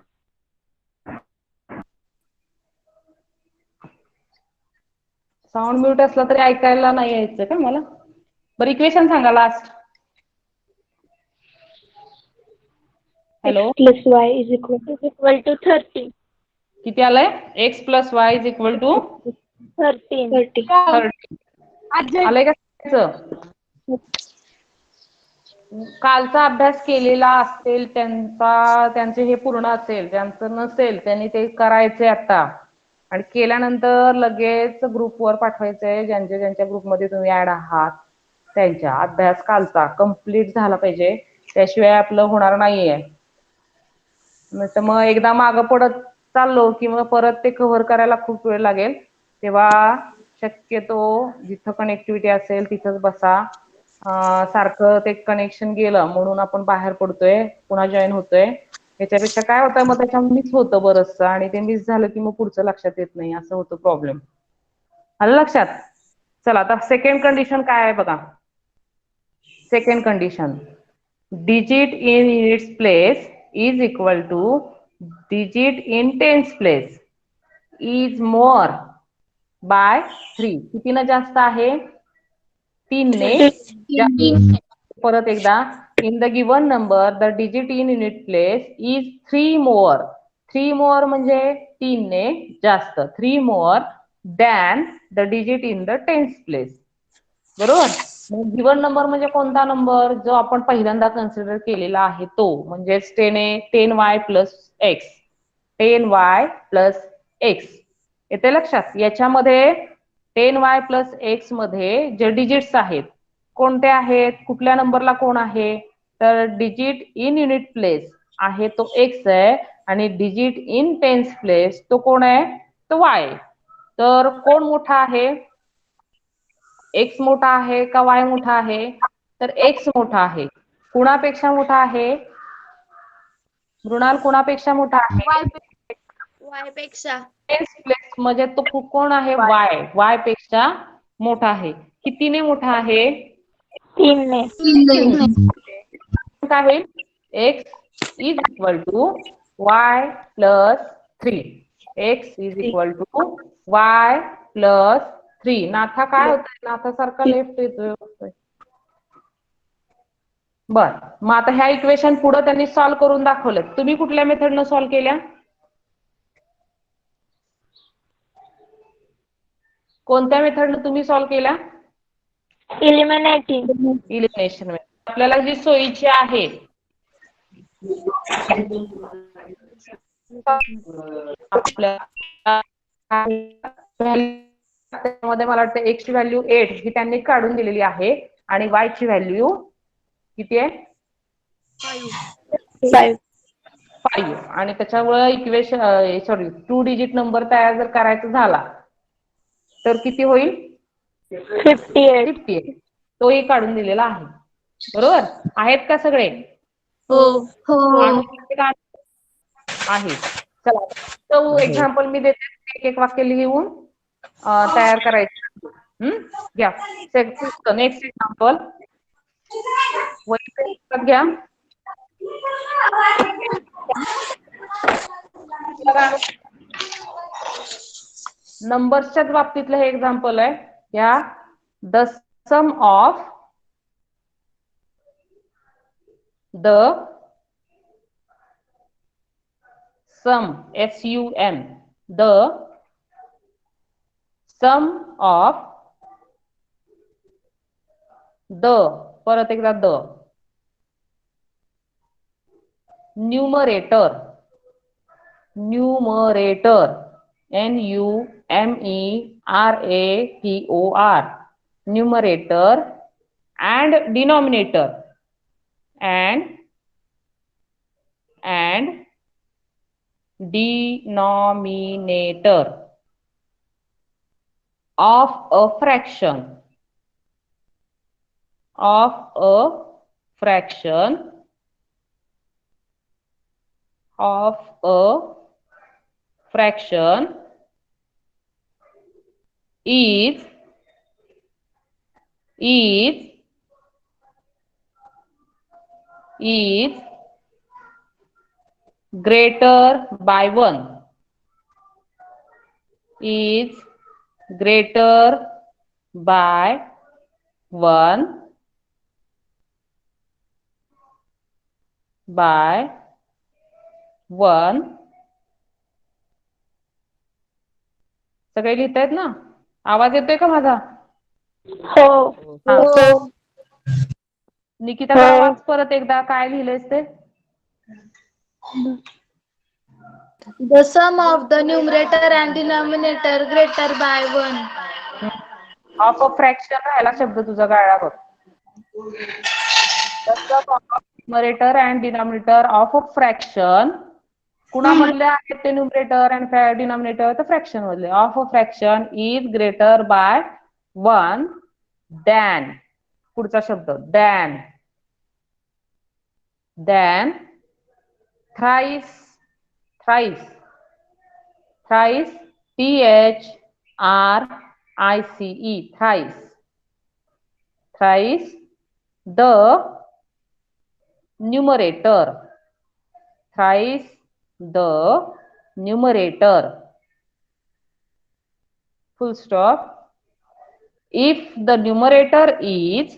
साऊंड म्यूट असला तरी ऐकायला नाही यायचं का मला? बरं इक्वेशन सांगा last. Hello Plus y is equal to 30. किती आलंय? x + y = 13. 30 आलंय का? कालचा अभ्यास केलेला असेल त्यांचे हे पूर्ण असेल, ज्यांचं नसेल त्यांनी ते करायचे आता आणि केल्यानंतर लगेच ग्रुपवर पाठवायचंय. ज्यांच्या ग्रुपमध्ये तुम्ही ऍड आहात त्यांच्या अभ्यास कालचा कंप्लीट झाला पाहिजे, त्याशिवाय आपलं होणार नाहीये. तर मग एकदा मागं पडत चाललो किंवा परत ते कव्हर करायला खूप वेळ लागेल. तेव्हा शक्यतो जिथं कनेक्टिव्हिटी असेल तिथंच बसा. सारखं ते कनेक्शन गेलं म्हणून आपण बाहेर पडतोय, पुन्हा जॉईन होतोय. याच्यापेक्षा काय होतं मग त्याच्या मिस होतं बरंचसं आणि ते मिस झालं की मग पुढचं लक्षात येत नाही, असं होतं प्रॉब्लेम. आलं लक्षात? चला आता सेकंड कंडिशन काय आहे बघा. Second condition, digit in its place is equal to digit in tens place is more by 3. कितीनं जास्त आहे? 3 ने जास्त. परत एकदा, in the given number the digit in unit place is 3 more. 3 more म्हणजे 3 ने जास्त, 3 more than the digit in the tens place. बरोबर? मग गिवन नंबर म्हणजे कोणता नंबर? जो आपण पहिल्यांदा कन्सिडर केलेला आहे तो, म्हणजेच 10y + x. 10y + x येते लक्षात? याच्यामध्ये 10y + x मध्ये जे डिजिट्स आहेत कोणते आहेत? कुठल्या नंबरला कोण आहे? तर डिजिट इन युनिट प्लेस आहे तो x आहे आणि डिजिट इन टेन्स प्लेस तो कोण आहे? तो y. तर कोण मोठा आहे? x मोठा आहे का y मोठा आहे? तर x मोठा आहे. कुणापेक्षा मोठा आहे? मृणाल कुणापेक्षा मोठा आहे? y पेक्षा. टेन्स प्लेस म्हणजे तो कोण आहे? y पेक्षा मोठा आहे. कितीने मोठा आहे? 3 ने. काय होईल? x is equal to y + 3. x is equal to y + 3. नाथा काय होतंय? नाथासारखा लेफ्ट येतोय. बर, मग आता ह्या इक्वेशन पुढे त्यांनी सॉल्व्ह करून दाखवलं. तुम्ही कुठल्या मेथडनं सॉल्व्ह केल्या? कोणत्या मेथडनं तुम्ही सॉल्व्ह केल्या? Elimination method. आपल्याला जी सोयीची आहे त्यामध्ये मला वाटतं x ची व्हॅल्यू 8 ही त्यांनी काढून दिलेली आहे आणि y ची व्हॅल्यू किती आहे? 5. आणि त्याच्यामुळे इक्वेशन 2 डिजिट नंबर तयार जर करायचा झाला तर किती होईल? 58. तोही काढून दिलेला आहे. बरोबर आहेत का सगळे? आहे. चला तो एक्झाम्पल मी देते, एक एक वाक्य लिहून तयार करायचं. घ्या नेक्स्ट एक्झाम्पल घ्या. नंबर्सच्याच बाबतीतलं हे एक्झाम्पल आहे. या the sum of the sum SUM the sum of the परत एकदा the numerator NUMERATOR numerator and denominator and denominator of a fraction is greater by 1 is greater by 1 by 1. सगळे लिहितायत ना? आवाज येतोय का माझा? हो. हा. निकिता जरा वाच परत एकदा काय लिहिलंयस ते. The sum of the numerator and denominator greater by 1. Of a fraction राहिला शब्द तुझा गाळा बघ. The sum of numerator and denominator of a fraction. कुणामधले आहेत ते न्यूमरेटर आणि डिनॉमिनेटर? तर फ्रॅक्शन मधले. Of a fraction is greater by 1 than. पुढचा शब्द than. Than thrice. Thrice. Thrice THRICE. Thrice. thrice the numerator. Thrice the numerator. Full stop. If the numerator is,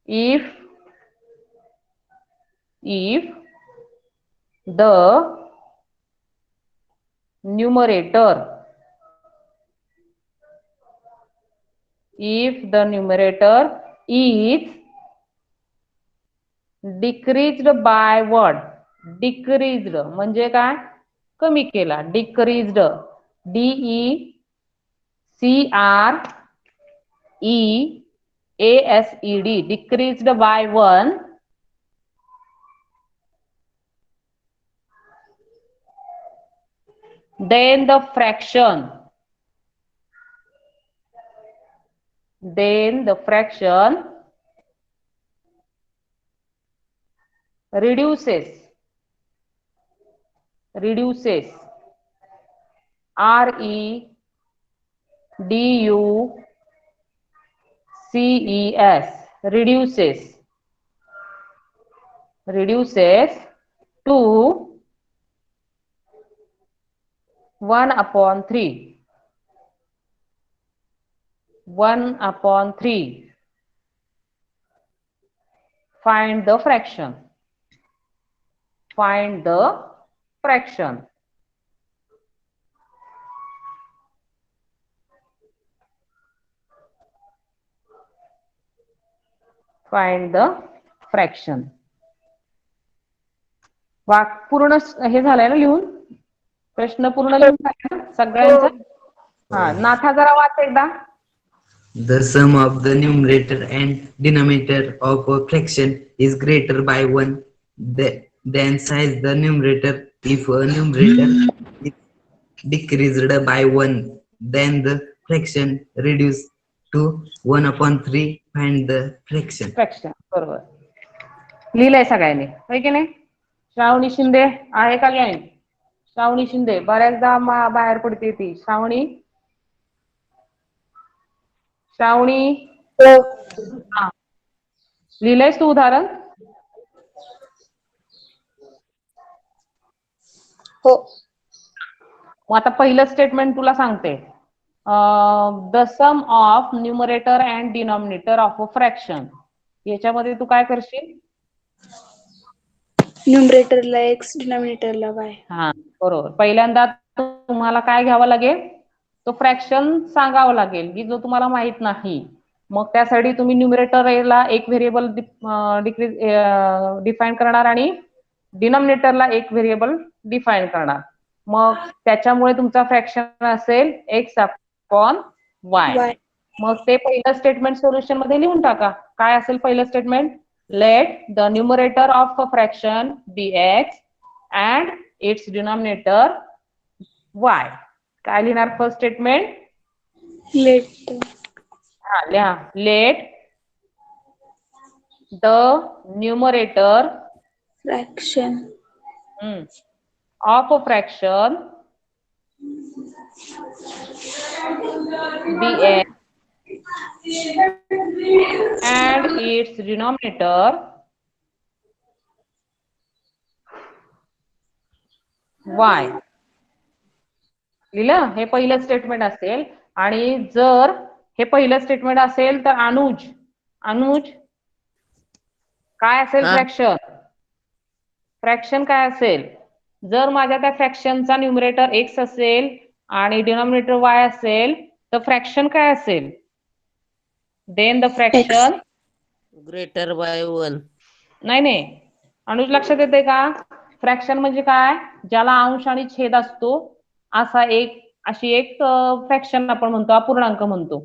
if the numerator, if the numerator is decreased by what? Decreased म्हणजे काय? कमी केला. Decreased. DECREASED. Decreased by 1. Then the fraction. Then the fraction reduces. Reduces. REDUCES. Reduces. Reduces to 1/3. 1/3. Find the fraction. Find the fraction. Find the fraction. पूर्ण हे झालंय ना लिहून? प्रश्न पूर्ण लिहून झाला ना सगळ्यांचा? हा. नाथा जरा वाच एकदा. The sum of the numerator and denominator of a fraction is greater by 1 than size the numerator. If a numerator is decreased by 1, then the fraction reduced to 1/3. Find the fraction. Fraction. बरोबर लिहिलंय सगळ्यांनी, होय की नाही? श्रावणी शिंदे आहे का नाही? श्रावणी शिंदे बऱ्याचदा बाहेर पडते ती. श्रावणी. श्रावणी. हा. लिहिलंयस तू उदाहरण? हो. मग आता पहिलं स्टेटमेंट तुला सांगते. The sum of numerator and denominator of a fraction. याच्यामध्ये तू काय करशील? न्यूमरेटरला x, डिनॉमिनेटरला y. हा बरोबर. पहिल्यांदा तुम्हाला काय घ्यावं लागेल? तो फ्रॅक्शन सांगावं लागेल की जो तुम्हाला माहित नाही. मग त्यासाठी तुम्ही न्यूमरेटरला एक व्हेरिएबल डिफाईन करणार आणि डिनॉमिनेटरला एक व्हेरिएबल डिफाईन करणार. मग त्याच्यामुळे तुमचा फ्रॅक्शन असेल x/y. मग ते पहिलं स्टेटमेंट सोल्युशन मध्ये लिहून टाका. काय असेल पहिलं statement? Let the numerator of a fraction be x and its denominator y. काय लिहिणार फर्स्ट स्टेटमेंट? लेट. हा लिहा. Let the numerator fraction of a fraction be x and its denominator y. लिहिलं? हे पहिलं स्टेटमेंट असेल. आणि जर हे पहिलं स्टेटमेंट असेल तर अनुज काय असेल फ्रॅक्शन? फ्रॅक्शन काय असेल? जर माझ्या त्या फ्रॅक्शनचा न्यूमरेटर एक्स असेल आणि डिनॉमिनेटर वाय असेल तर फ्रॅक्शन काय असेल? Then the fraction greater by 1. नाही अनुज लक्षात येते का? फ्रॅक्शन म्हणजे काय? ज्याला अंश आणि छेद असतो अशी एक फ्रॅक्शन आपण म्हणतो, अपूर्णांक म्हणतो.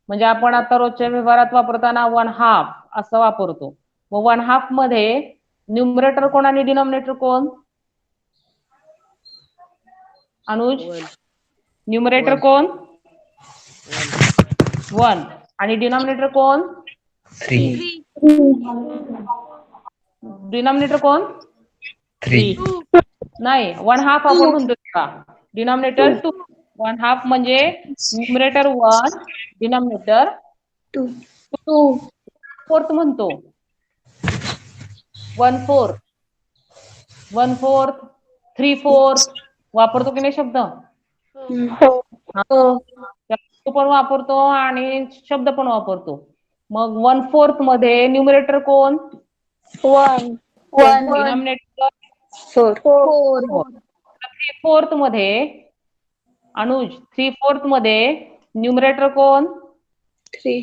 म्हणजे आपण आता रोजच्या व्यवहारात वापरताना 1/2 असं वापरतो. मग 1/2 मध्ये न्यूमरेटर कोण आणि डिनॉमिनेटर कोण? अनुज, न्यूमरेटर कोण? 1 आणि डिनॉमिनेटर कोण? 3. डिनॉमिनेटर कोण? 3. नाही, 1/2 आपण म्हणतो का? डिनॉमिनेटर 2. 1/2 म्हणजे न्यूमरेटर 1, डिनॉमिनेटर 2. 4th म्हणतो. 1/4, 1/4, 3/4 वापरतो की नाही शब्द? तो पण वापरतो आणि शब्द पण वापरतो. मग 1/4 मध्ये न्यूमरेटर कोण? 1. डिनॉमिनेटर 4. 3/4 मध्ये अनुज 3/4 मध्ये न्यूमरेटर कोण? 3.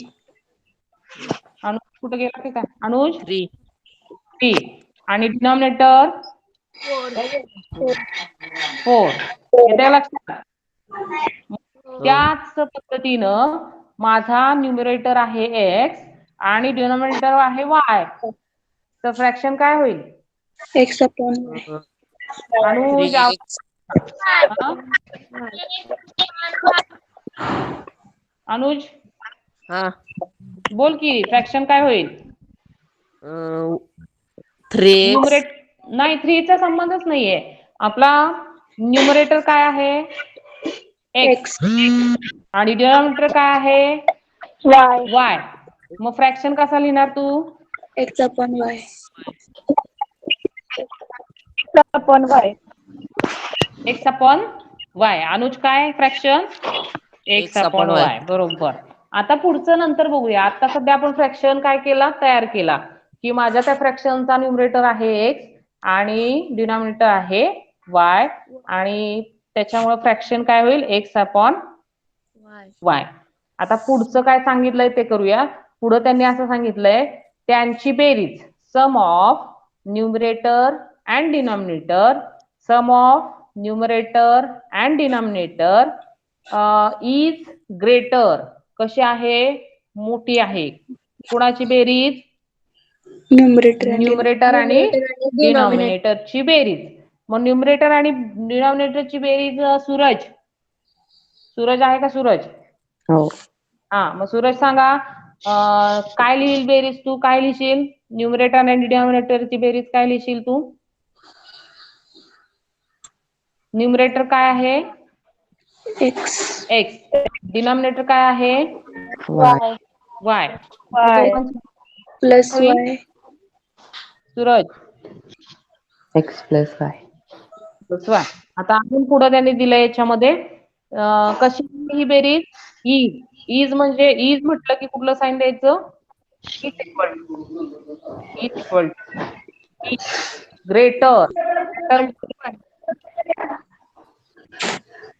अनुज कुठे गेला की काय? अनुज 3. आणि डिनॉमिनेटर 4. येते लक्षात? त्याच पद्धतीनं माझा न्यूमरेटर आहे एक्स आणि डिनॉमिनेटर आहे वाय, तर फ्रॅक्शन काय होईल? X upon Y. Anuj 3x. Anuj हा. बोल की फ्रॅक्शन काय होईल? 3x. न्यूमरेट नाही, 3 चा संबंधच नाहीये. आपला न्यूमरेटर काय आहे? एक्स आणि डिनॉमिनेटर काय आहे? वाय. मग फ्रॅक्शन कसा लिहिणार तू? X upon Y. X upon Y. Anuj काय फ्रॅक्शन? X upon Y. बरोबर. आता पुढचं नंतर बघूया. आता सध्या आपण फ्रॅक्शन काय केला? तयार केला की माझ्या त्या फ्रॅक्शनचा न्यूमरेटर आहे एक्स आणि डिनॉमिनेटर आहे वाय आणि त्याच्यामुळे फ्रॅक्शन काय होईल? X upon Y. आता पुढचं काय सांगितलंय ते करूया. पुढं त्यांनी असं सांगितलंय त्यांची बेरीज, sum of numerator and denominator, sum of numerator and denominator is greater. कशी आहे? मोठी आहे. कुणाची बेरीज? न्यूमरेटर आणि डिनॉमिनेटरची बेरीज. मग न्यूमरेटर आणि डिनॉमिनेटरची बेरीज सूरज आहे का? सूरज हा, मग सूरज सांगा काय लिहिल बेरीज? तू काय लिहिशील? न्यूमरेटर आणि डिनॉमिनेटरची बेरीज काय लिहिशील तू? न्यूमरेटर काय आहे? एक्स. डिनॉमिनेटर काय आहे? Y. Plus Y. Suraj x plus y. Y. आता अजून पुढे त्यांनी दिलंय याच्यामध्ये कशी ही बेरीज? इज म्हणजे इज म्हटलं की कुठलं साईन द्यायचं? इक्वल ग्रेटर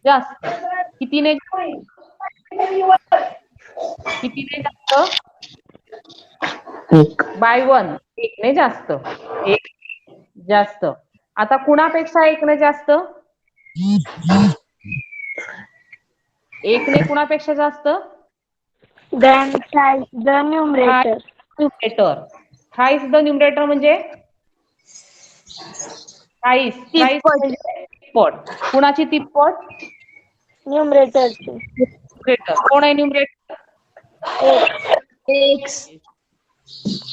जास्त. कितीने जास्त? बाय 1. 1 ने जास्त. 1 जास्त. आता कुणापेक्षा 1 ने जास्त? 1 ने कुणापेक्षा जास्त? Then twice the numerator. Numerator. Thrice the numerator म्हणजे थ्राइस म्हणजे तिप्पट. कुणाची तिप्पट? Numerator. न्यूमरेटर. कोण आहे न्यूमरेटर? X.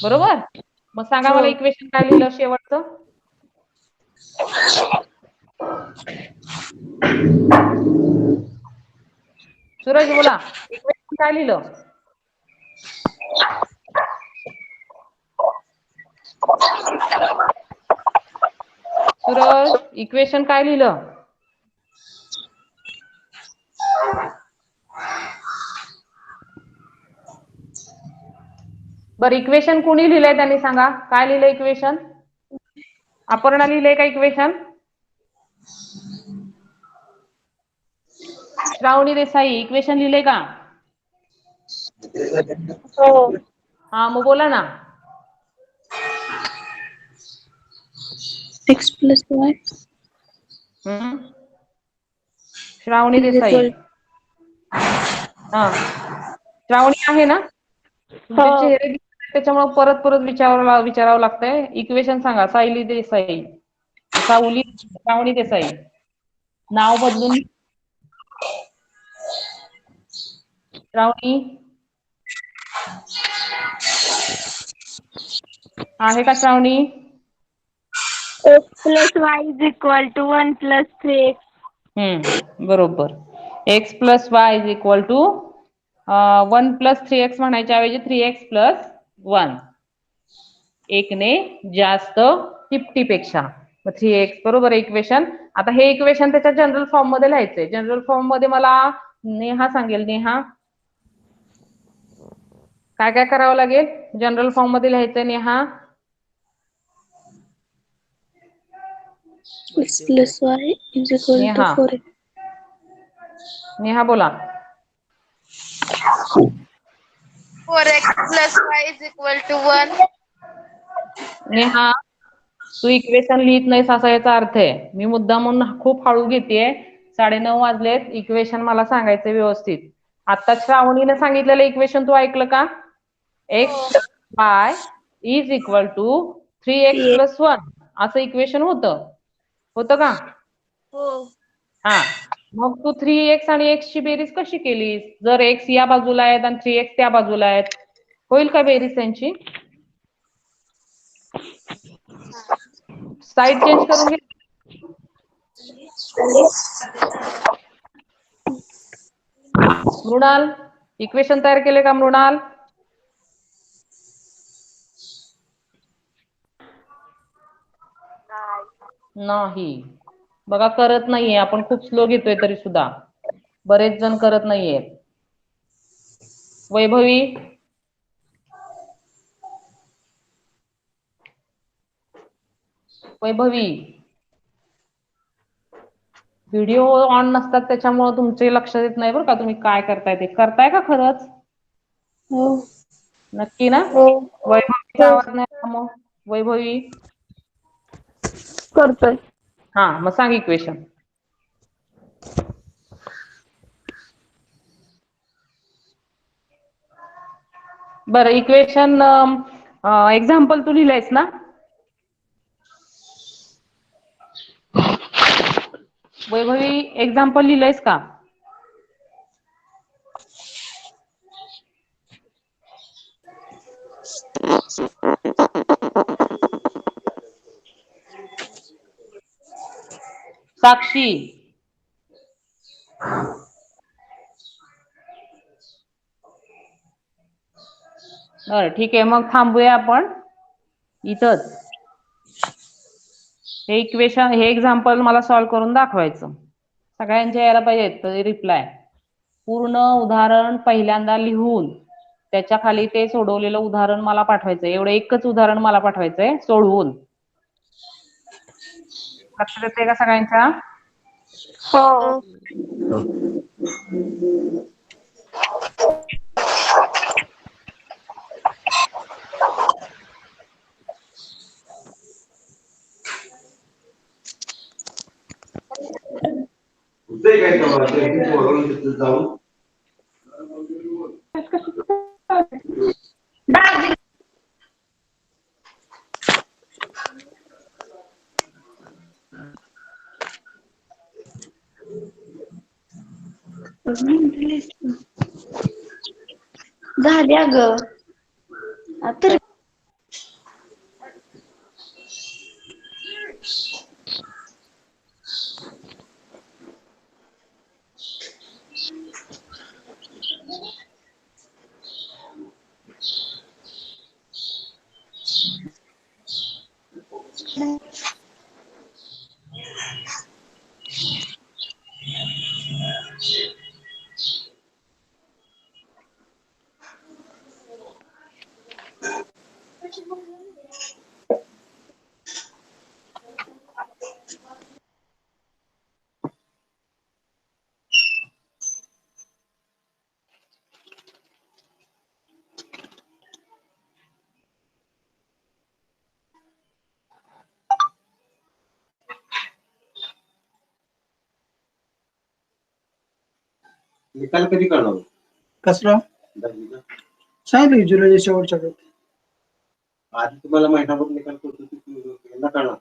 बरोबर. मग सांगा मला इक्वेशन काय लिहिलं शेवटचं? सूरज बोला, इक्वेशन काय लिहिलं? सूरज इक्वेशन काय लिहिलं? बरं इक्वेशन कोणी लिहिलंय त्यांनी सांगा. काय लिहिलंय इक्वेशन? अपर्णा लिहिलंय का इक्वेशन? श्रावणी देसाई इक्वेशन लिहिलंय का? हो. हा मग बोला ना. X plus Y Shravani is Desai. equal हा श्रावणी आहे ना? तुमचे हो. चेहरे दिसतात त्याच्यामुळे परत परत विचारावं लागतंय. इक्वेशन सांगा. सायली देसाई, सावली श्रावणी देसाई. नाव बदलून श्रावणी आहे का श्रावणी? X plus Y is equal to 1 plus 3x. बरोबर. x plus Y is equal to 1 plus 3x म्हणायच्या ऐवजी 3x प्लस 1. एकने जास्त 50 पेक्षा. मग 3x बरोबर इक्वेशन. आता हे इक्वेशन त्याच्या जनरल फॉर्म मध्ये लिहायचंय. जनरल फॉर्म मध्ये मला नेहा सांगेल. नेहा काय काय करावं लागेल? जनरल फॉर्म मध्ये लिहायचंय Neha. X plus Y is equal to Neha 4x. Neha बोला. 4x plus Y is equal to 1. Neha तू इक्वेशन लिहित नाहीस असा याचा अर्थ आहे. मी मुद्दामून खूप हळू घेतेय. 9:30 वाजलेत. इक्वेशन मला सांगायचं व्यवस्थित. आता श्रावणीने सांगितलेलं इक्वेशन तू ऐकलं का? x y is equal to 3x plus 1 असं इक्वेशन होतं का? हो. हा मग तू 3x आणि x ची बेरीज कशी केलीस? जर x या बाजूला आहेत आणि 3x त्या बाजूला आहेत, होईल का बेरीज त्यांची? साईड चेंज करून घे. मृणाल इक्वेशन तयार केले का मृणाल? नाही बघा करत नाहीये. आपण खूप स्लो घेतोय तरी सुद्धा बरेच जण करत नाहीयेत. वैभवी व्हिडिओ ऑन नसतात त्याच्यामुळे तुमचे लक्ष देत नाही बरं का. तुम्ही काय करताय ते करताय का खरंच? हो. नक्की ना? हो. वैभवीचा आवाज नाही का मग? वैभवी करतोय. हा मग सांग इक्वेशन. बरं इक्वेशन एक्झाम्पल तू लिहिलंयस ना? वैभवी एक्झाम्पल लिहिलंयस का? साक्षी बरं ठीक आहे. मग थांबूया आपण इथंच. हे इक्वेशन हे एक्झाम्पल मला सॉल्व्ह करून दाखवायचं. सगळ्यांच्या यायला पाहिजे रिप्लाय. पूर्ण उदाहरण पहिल्यांदा लिहून त्याच्या खाली ते सोडवलेलं उदाहरण मला पाठवायचंय. एवढं एकच उदाहरण मला पाठवायचंय सोडवून. लक्षात येते का सगळ्यांच्या? हो. झाली अगं. तर निकाल कधी कळणार कसला दहावीचा? सांगितलं जुलैच्या शेवटच्या वेळेत. आधी तुम्हाला महिनाभर निकाल कळतो की कळणार